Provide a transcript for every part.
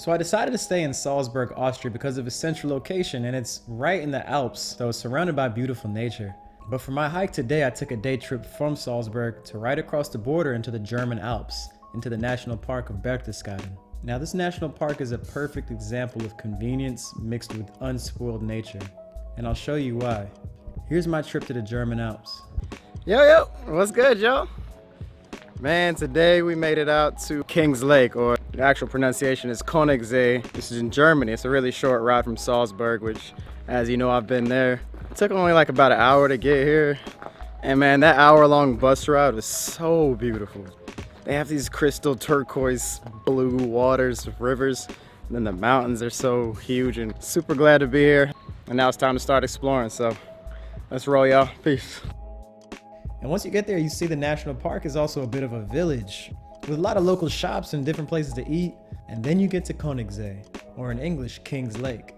So I decided to stay in Salzburg, Austria because of its central location, and it's right in the Alps, so it's surrounded by beautiful nature. But for my hike today, I took a day trip from Salzburg to right across the border into the German Alps, into the National Park of Berchtesgaden. Now this national park is a perfect example of convenience mixed with unspoiled nature, and I'll show you why. Here's my trip to the German Alps. Yo, what's good, y'all? Man, today we made it out to King's Lake, or the actual pronunciation is KONIGSEE. This is in Germany. It's a really short ride from Salzburg, which, as you know, I've been there. It took only like about an hour to get here. And man, that hour-long bus ride was so beautiful. They have these crystal turquoise blue waters, rivers, and then the mountains are so huge, and super glad to be here. And now it's time to start exploring, so let's roll, y'all. Peace. And once you get there, you see the national park is also a bit of a village with a lot of local shops and different places to eat. And then you get to KONIGSEE, or in English, King's Lake.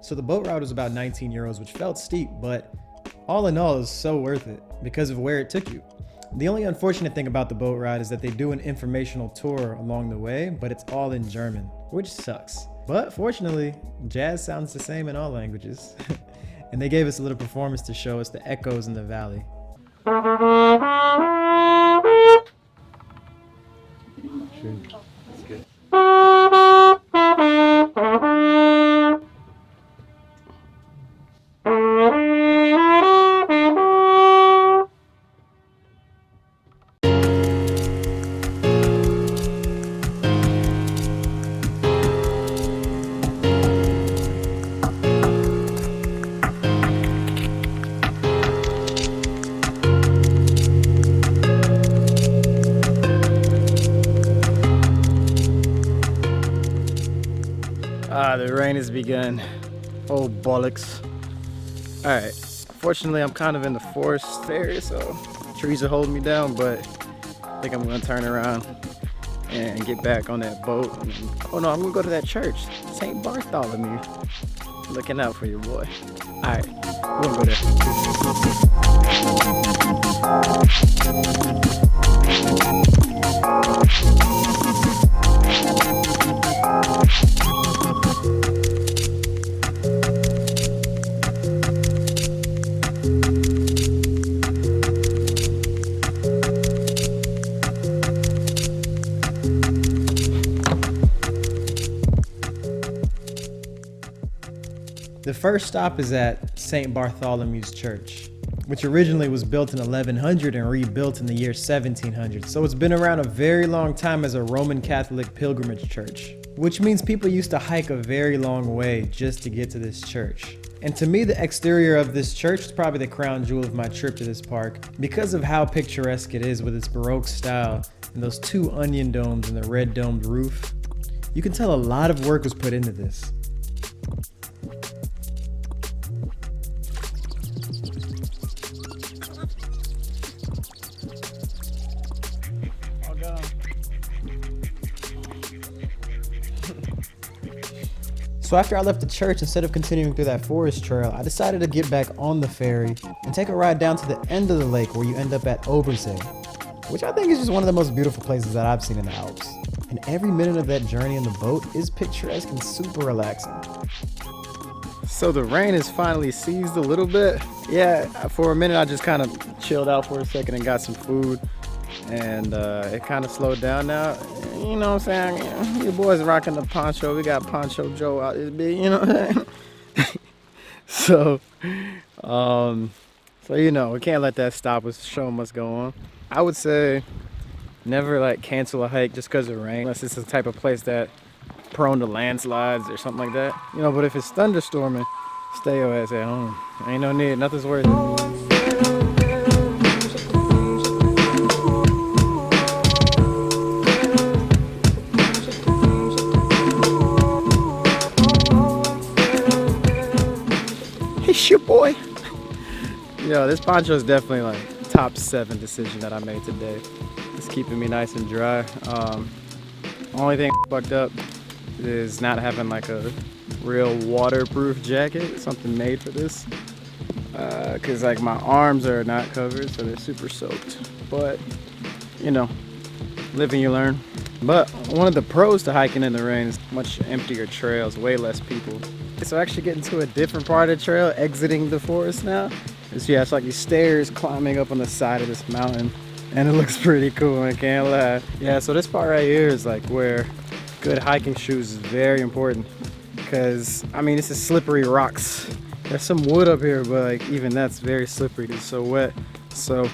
So the boat ride was about 19 euros, which felt steep, but all in all, it was so worth it because of where it took you. The only unfortunate thing about the boat ride is that they do an informational tour along the way, but it's all in German, which sucks. But fortunately, jazz sounds the same in all languages. And they gave us a little performance to show us the echoes in the valley. That's good. The rain has begun. Oh, bollocks. Alright, fortunately I'm kind of in the forest area, so trees are holding me down, but I think I'm gonna turn around and get back on that boat. Oh no, I'm gonna go to that church, St. Bartholomew. Looking out for your boy. Alright, we're gonna go there. The first stop is at St. Bartholomew's Church, which originally was built in 1100 and rebuilt in the year 1700. So it's been around a very long time as a Roman Catholic pilgrimage church, which means people used to hike a very long way just to get to this church. And to me, the exterior of this church is probably the crown jewel of my trip to this park because of how picturesque it is with its Baroque style and those two onion domes and the red domed roof. You can tell a lot of work was put into this. So after I left the church, instead of continuing through that forest trail, I decided to get back on the ferry and take a ride down to the end of the lake where you end up at Obersee, which I think is just one of the most beautiful places that I've seen in the Alps. And every minute of that journey in the boat is picturesque and super relaxing. So the rain has finally ceased a little bit. Yeah, for a minute I just kind of chilled out for a second and got some food. And it kind of slowed down now. You know what I'm saying? Your boys rocking the poncho. We got Poncho Joe out this big, you know what I'm saying? So you know, we can't let that stop us showing what's going on. I would say never like cancel a hike just because of rain, unless it's the type of place that prone to landslides or something like that. You know, but if it's thunderstorming, stay your ass at home. Ain't no need, nothing's worth it. It's your boy. Yo, this poncho is definitely like top 7 decision that I made today. It's keeping me nice and dry. Only thing fucked up is not having like a real waterproof jacket, something made for this. Cause like my arms are not covered, so they're super soaked. But you know, Live and you learn. But one of the pros to hiking in the rain is much emptier trails, way less people. So actually getting to a different part of the trail, exiting the forest now. Yeah, it's like these stairs climbing up on the side of this mountain. And it looks pretty cool, I can't lie. Yeah, so this part right here is like where good hiking shoes is very important. Because, I mean, this is slippery rocks. There's some wood up here, but like even that's very slippery. It's so wet. So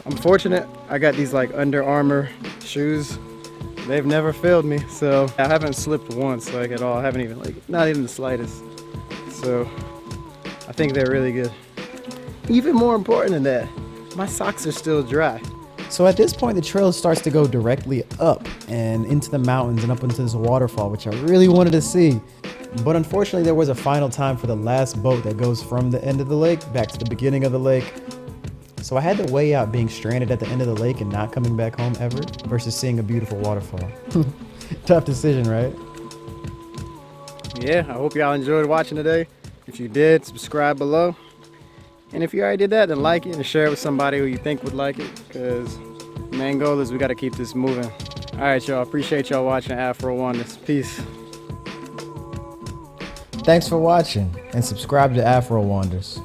I'm fortunate. I got these like Under Armour shoes. They've never failed me. So I haven't slipped once, like at all. I haven't even not even the slightest. So I think they're really good. Even more important than that, my socks are still dry. So at this point, the trail starts to go directly up and into the mountains and up into this waterfall, which I really wanted to see. But unfortunately, there was a final time for the last boat that goes from the end of the lake back to the beginning of the lake. So I had to weigh out being stranded at the end of the lake and not coming back home ever versus seeing a beautiful waterfall. Tough decision, right? Yeah, I hope y'all enjoyed watching today. If you did, subscribe below. And if you already did that, then like it and share it with somebody who you think would like it, because the main goal is we got to keep this moving. All right, y'all. Appreciate y'all watching Afro Wonders. Peace. Thanks for watching and subscribe to Afro Wonders.